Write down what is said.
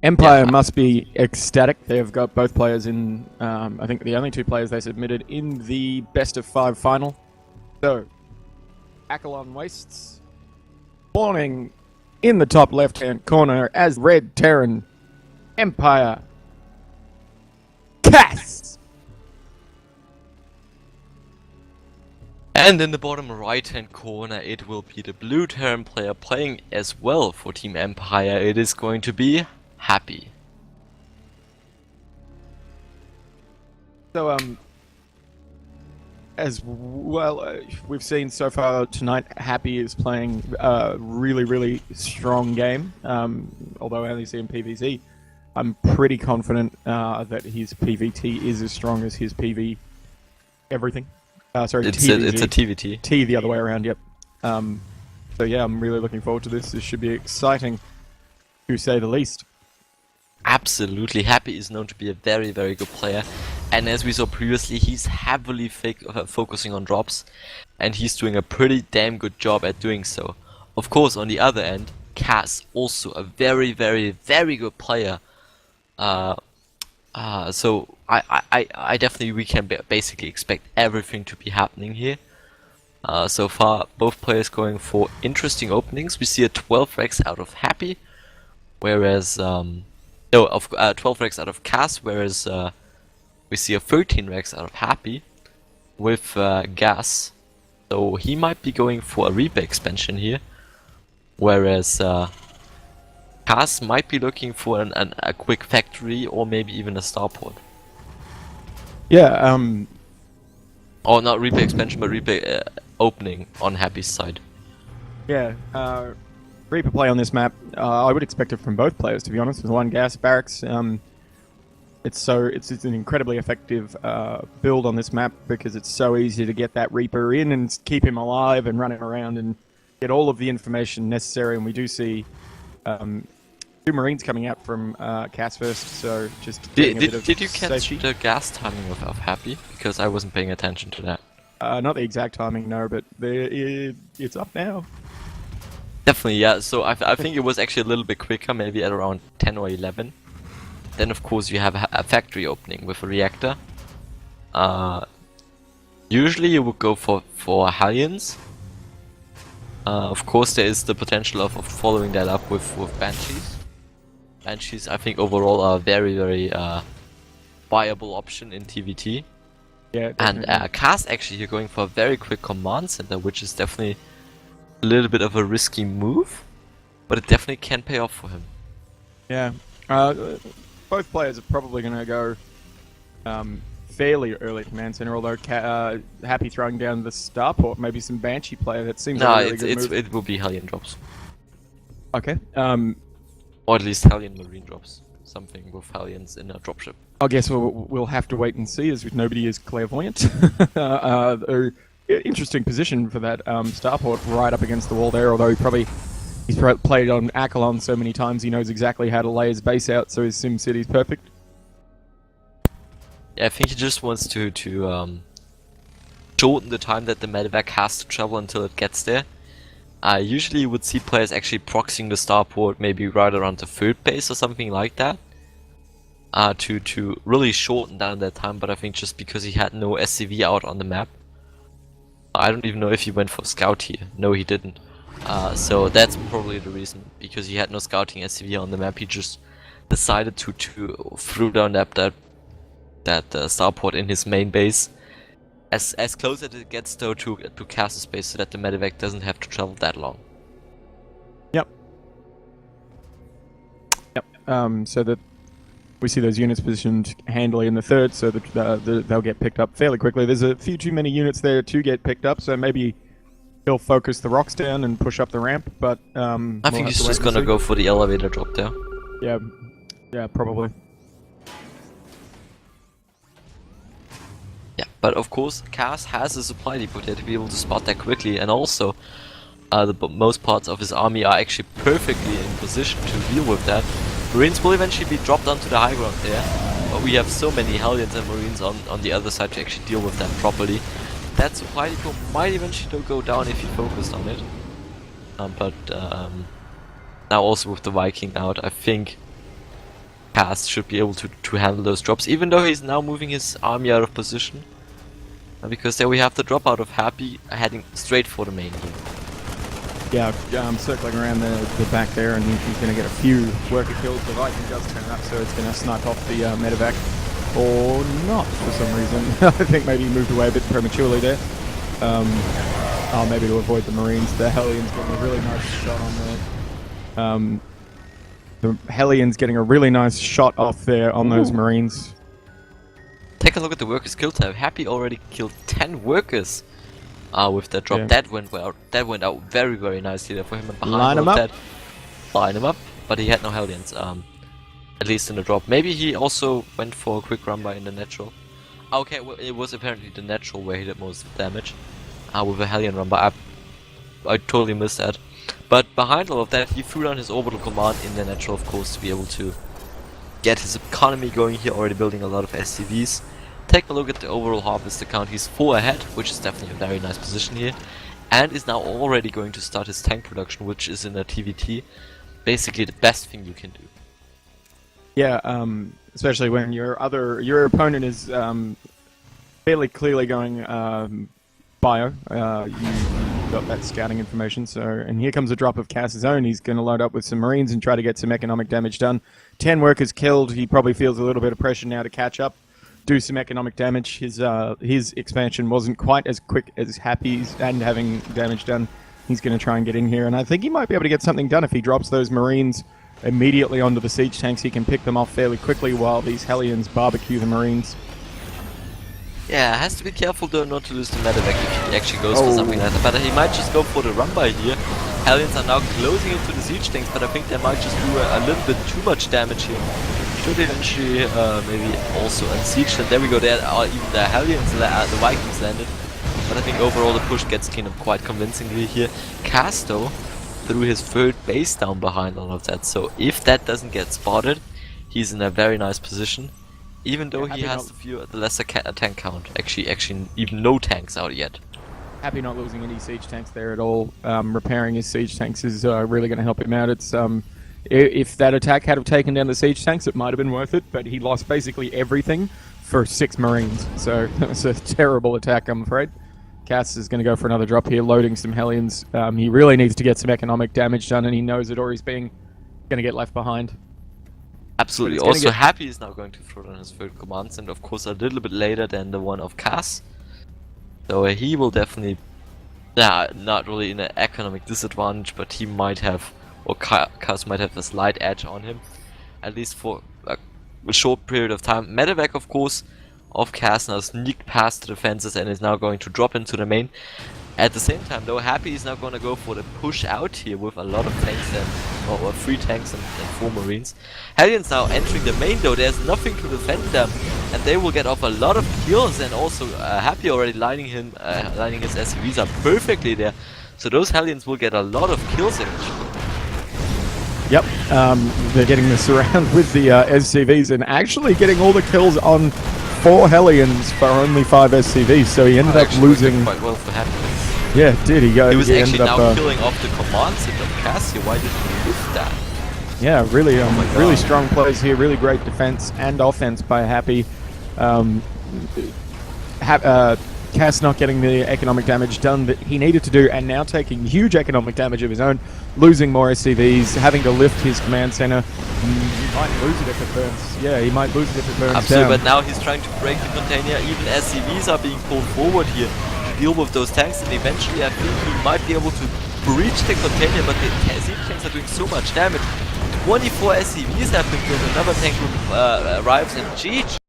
Empire must be ecstatic. They've got both players in, I think the only two players they submitted in the best of 5 final. So, Akalon Wastes, spawning in the top left-hand corner as Red Terran Empire Cass. And in the bottom right-hand corner, it will be the blue Terran player playing as well for Team Empire. It is going to be Happy. So, as well, we've seen so far tonight, Happy is playing a really, really strong game. Although I only see him PvZ, I'm pretty confident that his PvT is as strong as his PV everything. Sorry, It's TVG. a TVT. T the other way around, yep. So yeah, I'm really looking forward to this. This should be exciting, to say the least. Absolutely. Happy is known to be a very, very good player. And as we saw previously, he's heavily focusing on drops. And he's doing a pretty damn good job at doing so. Of course, on the other end, Cass, also a very, very, very good player. So I definitely, we can basically expect everything to be happening here. So far, both players going for interesting openings. We see a 12 Rex out of Happy, whereas 12 Rex out of Cass, whereas we see a 13 Rex out of Happy with Gas. So he might be going for a Reaper expansion here, whereas Cass might be looking for a quick factory or maybe even a starport. Yeah, Or not Reaper expansion, but Reaper opening on Happy's side. yeah, Reaper play on this map, I would expect it from both players, to be honest. With one gas barracks, it's an incredibly effective build on this map because it's so easy to get that Reaper in and keep him alive and running around and get all of the information necessary. And we do see 2 Marines coming out from Cass first, so just getting a bit of Did you catch safety. the gas timing of Happy? Because I wasn't paying attention to that. Not the exact timing, no, but it's up now. Definitely, yeah. So I think it was actually a little bit quicker, maybe at around 10 or 11. Then of course you have a factory opening with a reactor. Usually you would go for Hellions. Of course there is the potential of following that up with Banshees. Banshees I think overall are a very, very viable option in TVT. Yeah, And definitely. Cass actually here going for a very quick command center, which is definitely a little bit of a risky move, but it definitely can pay off for him. Yeah. Both players are probably going to go fairly early command center, although Happy throwing down the starport, maybe some Banshee player. That seems No, like a really good move. it will be Hellion drops. Okay. Or at least Hellion Marine drops. Something with Hellions in a dropship. I guess we'll have to wait and see, as nobody is clairvoyant. Interesting position for that starport right up against the wall there, although he's played on Akalon so many times he knows exactly how to lay his base out, so his Sim City's perfect. Yeah, I think he just wants to shorten the time that the medevac has to travel until it gets there. Usually you would see players actually proxying the starport maybe right around the third base or something like that. To really shorten down that time, but I think just because he had no SCV out on the map. I don't even know if he went for scout here. No, he didn't. So that's probably the reason, because he had no scouting SCV on the map. He just decided to throw down that starport in his main base, as close as it gets though to Cass's base, so that the medevac doesn't have to travel that long. Yep. So that we see those units positioned handily in the third, so that they'll get picked up fairly quickly. There's a few too many units there to get picked up, so maybe he'll focus the rocks down and push up the ramp, but I think he's just gonna go for the elevator drop there. Yeah, probably. Yeah, but of course, Cass has a supply depot there to be able to spot that quickly, and also most parts of his army are actually perfectly in position to deal with that. Marines will eventually be dropped onto the high ground there, but we have so many Hellions and Marines on the other side to actually deal with that properly. That supply depot might eventually go down if you focused on it. But now also with the Viking out, I think Cast should be able to handle those drops, even though he's now moving his army out of position. Because there we have the drop out of Happy heading straight for the main here. Yeah, circling around the back there, and he's going to get a few worker kills. The Viking does turn up, so it's going to snipe off the medevac. Or not, for some reason. I think maybe he moved away a bit prematurely there. Maybe to avoid the Marines. The Hellions getting a really nice shot on the Hellions getting a really nice shot off there on those Marines. Take a look at the workers kill tab. Happy already killed 10 workers with that drop. Yeah. That went out very, very nicely there for him. And behind Line him all of up. that, line him up, but he had no Hellions, at least in the drop. Maybe he also went for a quick run by in the natural. Okay, well, it was apparently the natural where he did most of the damage with a Hellion run by. I totally missed that. But behind all of that, he threw down his orbital command in the natural, of course, to be able to get his economy going here, already building a lot of SCVs. Take a look at the overall harvest account. He's 4 ahead, which is definitely a very nice position here, and is now already going to start his tank production, which is in a TVT. Basically the best thing you can do. Yeah, especially when your opponent is fairly clearly going bio. You got that scouting information. So, and here comes a drop of Cass's own. He's going to load up with some Marines and try to get some economic damage done. 10 workers killed. He probably feels a little bit of pressure now to catch up, do some economic damage. His expansion wasn't quite as quick as Happy's, and having damage done, he's going to try and get in here. And I think he might be able to get something done if he drops those Marines immediately onto the siege tanks. He can pick them off fairly quickly while these Hellions barbecue the Marines. Yeah, has to be careful though not to lose the medevac if he actually goes for something like that. But he might just go for the run by here. Hellions are now closing into the siege tanks, but I think they might just do a little bit too much damage here. Should eventually maybe also unsiege them. There we go, there are even the Hellions, the Vikings landed. But I think overall the push gets cleaned up quite convincingly here. Casto threw his third base down behind all of that, so if that doesn't get spotted, he's in a very nice position. Even though he has the lesser tank count, actually even no tanks out yet. Happy not losing any siege tanks there at all. Repairing his siege tanks is really going to help him out. It's if that attack had have taken down the siege tanks, it might have been worth it, but he lost basically everything for 6 Marines. So that was a terrible attack, I'm afraid. Cass is going to go for another drop here, loading some Hellions. He really needs to get some economic damage done, and he knows that, or he's going to get left behind. Absolutely. Also, Happy is now going to throw down his third command center, of course, a little bit later than the one of Cass. So he will definitely, not really in an economic disadvantage, but he might have, or Cass might have a slight edge on him, at least for a short period of time. Medevac, of course, of Cass now sneaked past the defenses and is now going to drop into the main. At the same time though, Happy is now going to go for the push out here with a lot of tanks and, or 3 tanks and 4 Marines. Hellions now entering the main though, there's nothing to defend them, and they will get off a lot of kills, and also Happy already lining his SCVs up perfectly there. So those Hellions will get a lot of kills eventually. Yep, they're getting this around with the SCVs and actually getting all the kills on 4 Hellions for only 5 SCVs, so he ended up losing quite well for Happy. Yeah, did he go? He was actually now killing off the command center of Cassia. Why didn't he lift that? Yeah, really, really strong plays here. Really great defense and offense by Happy. Cass not getting the economic damage done that he needed to do, and now taking huge economic damage of his own, losing more SCVs, having to lift his command center. He might lose it if it burns. Yeah, he might lose it if it burns Absolutely, down. but now he's trying to break the container. Even SCVs are being pulled forward here to deal with those tanks, and eventually I think he might be able to breach the container, but the siege tanks are doing so much damage. 24 SCVs have been killed, another tank group arrives, and GG.